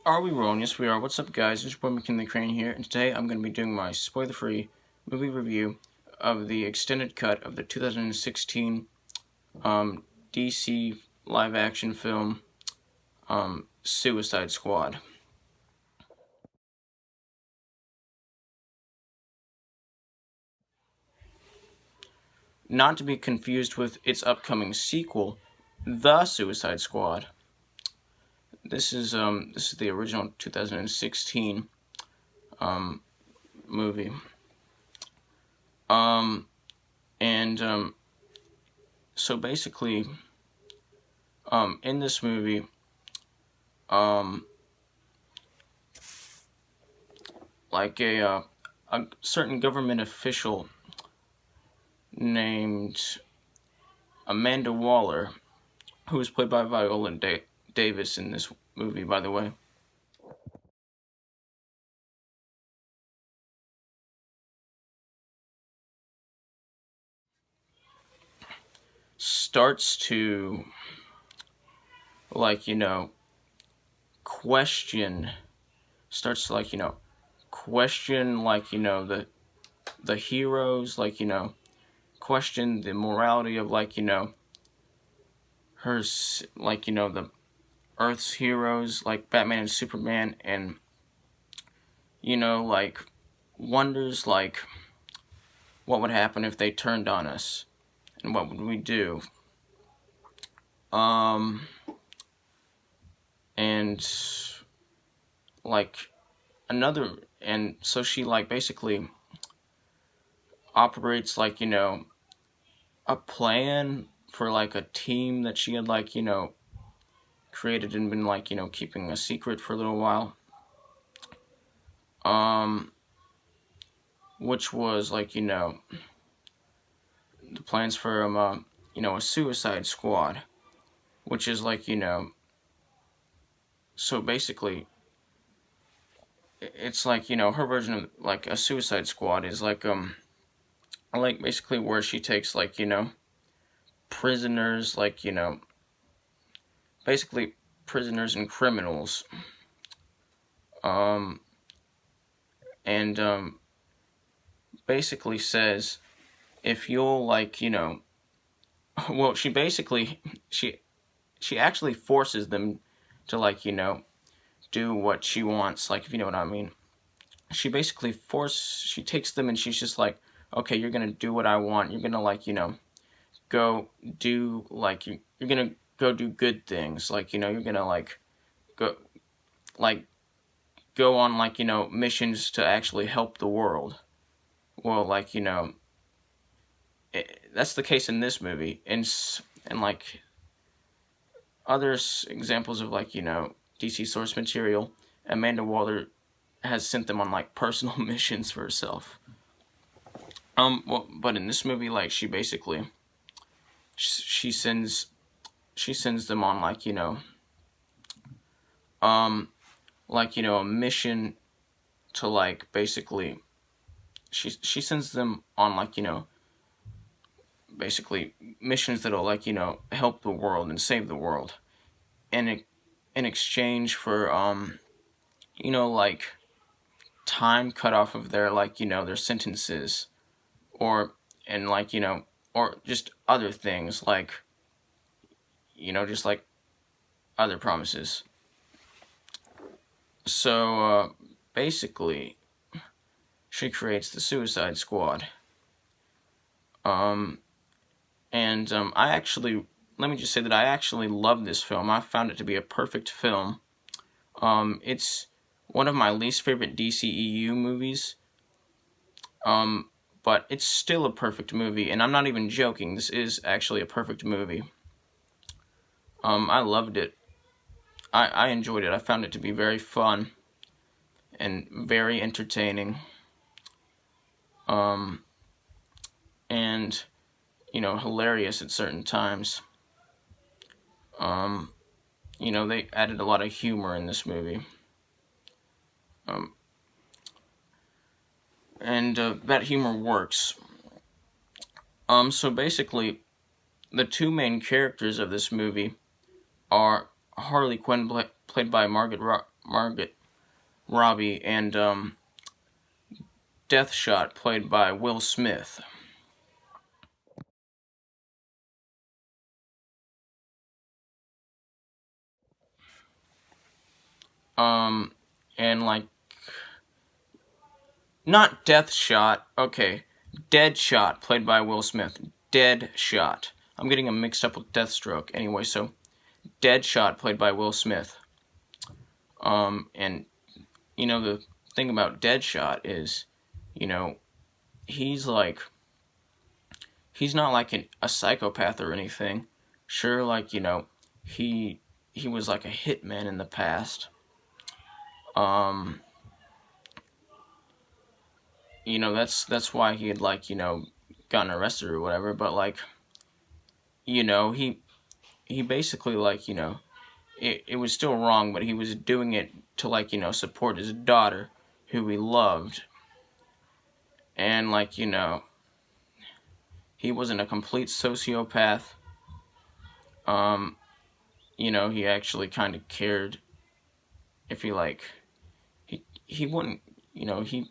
Are we rolling? Yes, we are. What's up, guys? It's your boy McKinley Crain here, and today I'm going to be doing my spoiler-free movie review of the extended cut of the 2016 DC live-action film Suicide Squad. Not to be confused with its upcoming sequel, The Suicide Squad. This is the original 2016 movie. So basically, in this movie, like a certain government official named Amanda Waller, who was played by Viola Davis in this movie, by the way. Starts to, question, the heroes, question the morality of, her, the Earth's heroes, like Batman and Superman, and, wonders, what would happen if they turned on us, and what would we do? And, and so she, basically operates, a plan for, a team that she had, created and been, keeping a secret for a little while. Which was, the plans for, a Suicide Squad. Which is, so basically, it's her version of, a Suicide Squad is, basically where she takes, prisoners, basically prisoners and criminals, and basically says, if you'll, well, she actually forces them to, do what she wants, if you know what I mean. She basically she takes them and she's just like, okay, you're gonna do what I want, you're gonna, go do, you're gonna go do good things, you're gonna, go on, missions to actually help the world. Well, that's the case in this movie, and other examples of, DC source material, Amanda Waller has sent them on, personal missions for herself. But in this movie, she basically, she sends them on, a mission to, basically, she sends them on, basically missions that'll, help the world and save the world. And in exchange for, time cut off of their, their sentences, or just other things, just other promises. So, basically, she creates the Suicide Squad. Let me just say that I actually love this film. I found it to be a perfect film. It's one of my least favorite DCEU movies. But it's still a perfect movie, and I'm not even joking. This is actually a perfect movie. I loved it. I enjoyed it. I found it to be very fun and very entertaining. And, hilarious at certain times. They added a lot of humor in this movie. And that humor works. So basically, the two main characters of this movie are Harley Quinn, played by Margot Margaret Robbie, and Deathshot, played by Will Smith. And like, not Deathshot, okay, Deadshot, played by Will Smith. Deadshot. I'm getting him mixed up with Deathstroke. Anyway, so Deadshot, played by Will Smith. And you know, the thing about Deadshot is, you know, he's like, he's not like a psychopath or anything. Sure, like, you know, he was like a hitman in the past. You know, that's why he had, like, you know, gotten arrested or whatever. But like, you know, he basically, like, you know, it was still wrong, but he was doing it to, like, you know, support his daughter, who he loved. And like, you know, he wasn't a complete sociopath. You know, he actually kind of cared if he, like, he wouldn't, you know, he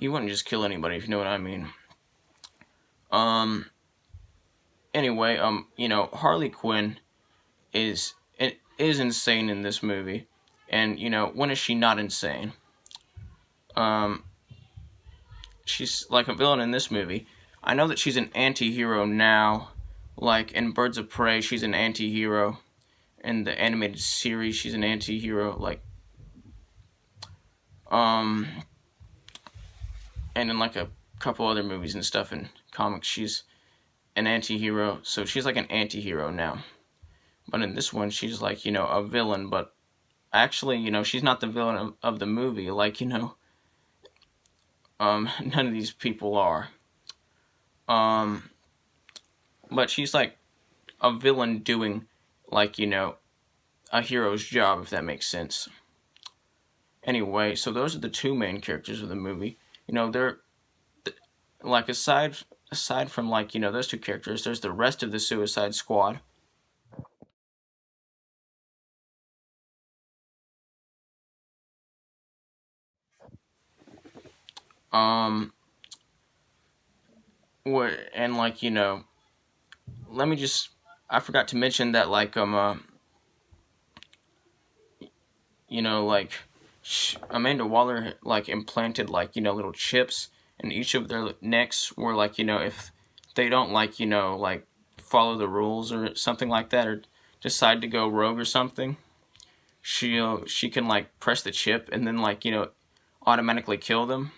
wouldn't just kill anybody, if you know what I mean. Anyway, you know, Harley Quinn is insane in this movie. And, you know, when is she not insane? She's like a villain in this movie. I know that she's an anti-hero now. Like in Birds of Prey, she's an anti-hero. In the animated series, she's an anti-hero. Like, and in like a couple other movies and stuff and comics, she's an anti-hero. So she's like an anti-hero now. But in this one, she's like, you know, a villain. But actually, you know, she's not the villain of the movie. Like, you know, none of these people are. But she's like a villain doing, like, you know, a hero's job, if that makes sense. Anyway, so those are the two main characters of the movie. You know, they're like, aside from, like, you know, those two characters, there's the rest of the Suicide Squad. And like, you know, let me just, I forgot to mention that, like, you know, like, Amanda Waller, like, implanted, like, you know, little chips in each of their necks, where, like, you know, if they don't, like, you know, like, follow the rules or something like that, or decide to go rogue or something, she can, like, press the chip and then, like, you know, automatically kill them,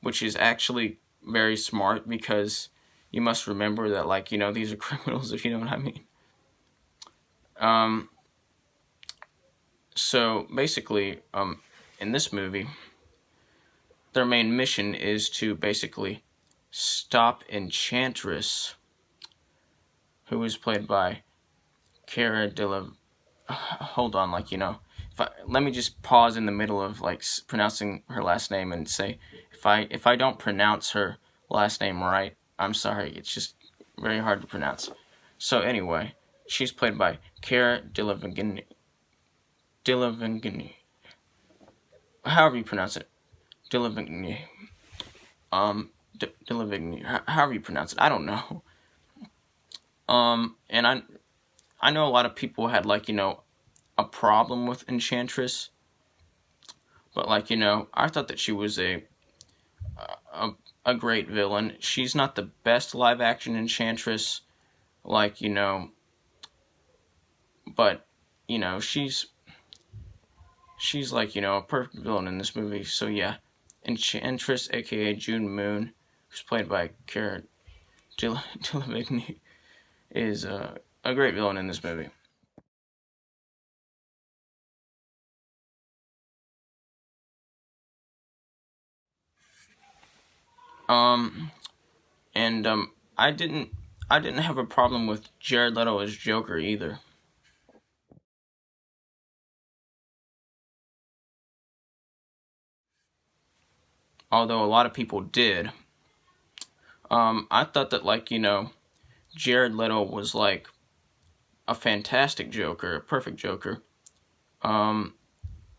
which is actually very smart, because you must remember that, like, you know, these are criminals, if you know what I mean. So basically, in this movie, their main mission is to basically stop Enchantress, who is played by Cara Delevingne. Hold on, like, you know, let me just pause in the middle of, like, pronouncing her last name and say, if I don't pronounce her last name right, I'm sorry. It's just very hard to pronounce. So anyway, she's played by Cara Delevingne. However you pronounce it. Delevingne. Delevingne. However you pronounce it. I don't know. And I know a lot of people had, like, you know, a problem with Enchantress. But, like, you know, I thought that she was a great villain. She's not the best live action Enchantress, like, you know, but, you know, she's like, you know, a perfect villain in this movie. So yeah, Enchantress, aka June Moon, who's played by Cara Delevingne, is a great villain in this movie. And I didn't have a problem with Jared Leto as Joker either. Although a lot of people did. I thought that, like, you know, Jared Leto was, like, a fantastic Joker, a perfect Joker.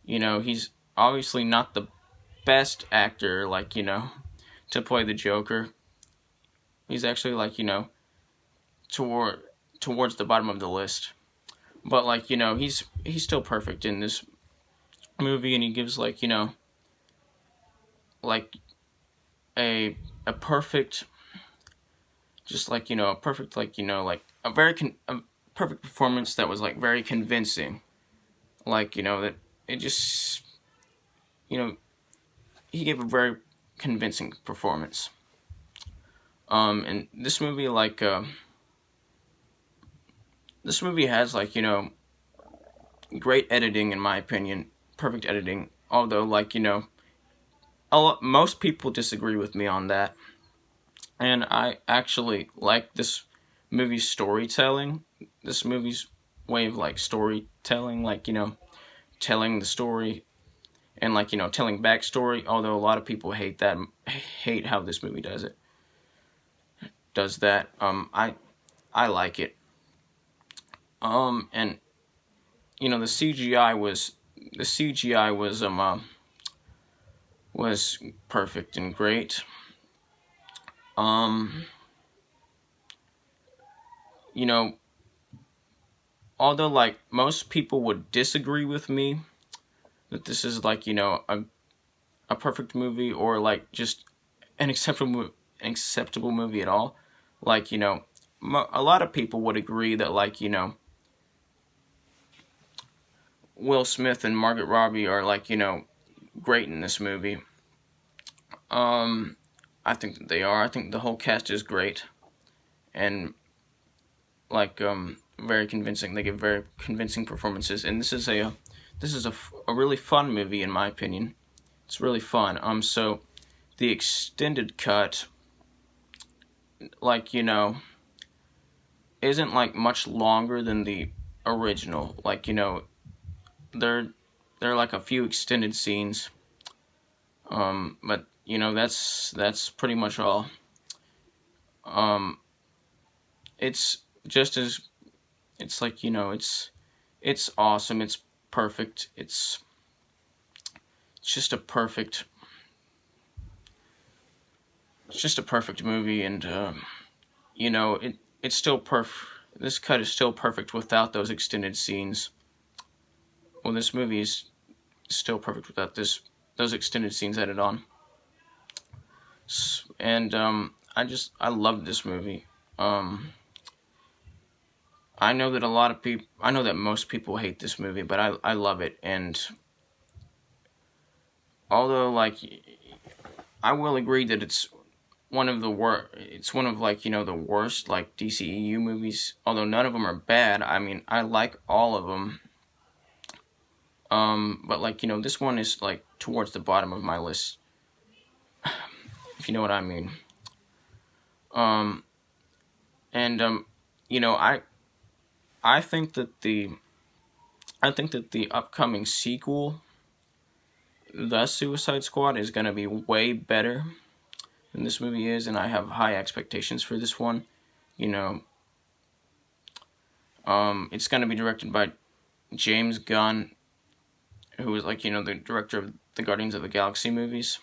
he's obviously not the best actor, like, to play the Joker. He's actually, like, toward towards the bottom of the list. But, like, he's still perfect in this movie, and he gives, like, like a perfect, just like, a perfect, like, like a perfect performance that was, like, very convincing. Like, that it just, he gave a very convincing performance. And this movie, like, this movie has, like, great editing, in my opinion. Perfect editing. Although, like, most people disagree with me on that. And I actually like this movie's storytelling. This movie's way of, like, storytelling, like, telling the story and, like, telling backstory. Although a lot of people hate how this movie does that. I like it. And the CGI was perfect and great. Although, like, most people would disagree with me that this is, like, a perfect movie, or, like, just an acceptable movie at all. Like, a lot of people would agree that, like, Will Smith and Margot Robbie are, like, great in this movie. I think that they are. I think the whole cast is great, and, like, very convincing. They give very convincing performances, and this is a really fun movie, in my opinion. It's really fun. So the extended cut, like, isn't, like, much longer than the original. Like, there are, like, a few extended scenes. But, that's pretty much all. It's just as, it's like, it's awesome. It's perfect. It's just a perfect, movie, and, it's still this cut is still perfect without those extended scenes. Well, this movie is still perfect without those extended scenes added on. And, I love this movie. I know that most people hate this movie, but I love it. And although, like, I will agree that it's one of, like, the worst, like, DCEU movies. Although none of them are bad. I mean, I like all of them. But, like, this one is, like, towards the bottom of my list, if you know what I mean. And, I think that the upcoming sequel, The Suicide Squad, is gonna be way better than this movie is, and I have high expectations for this one. It's gonna be directed by James Gunn, who is, like, the director of the Guardians of the Galaxy movies.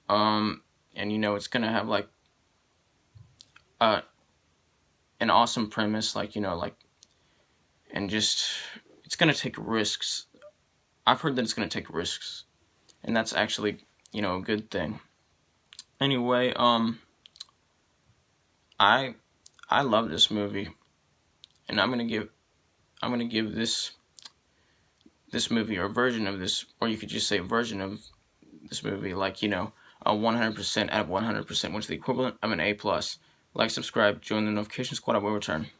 And, it's gonna have, like, an awesome premise, like, and just, it's gonna take risks. I've heard that it's gonna take risks, and that's actually, a good thing. Anyway, I love this movie, and I'm gonna give this movie, or a version of this, or you could just say a version of this movie, like, a 100% out of 100%, which is the equivalent of an A+. Like, subscribe, join the notification squad. I will return.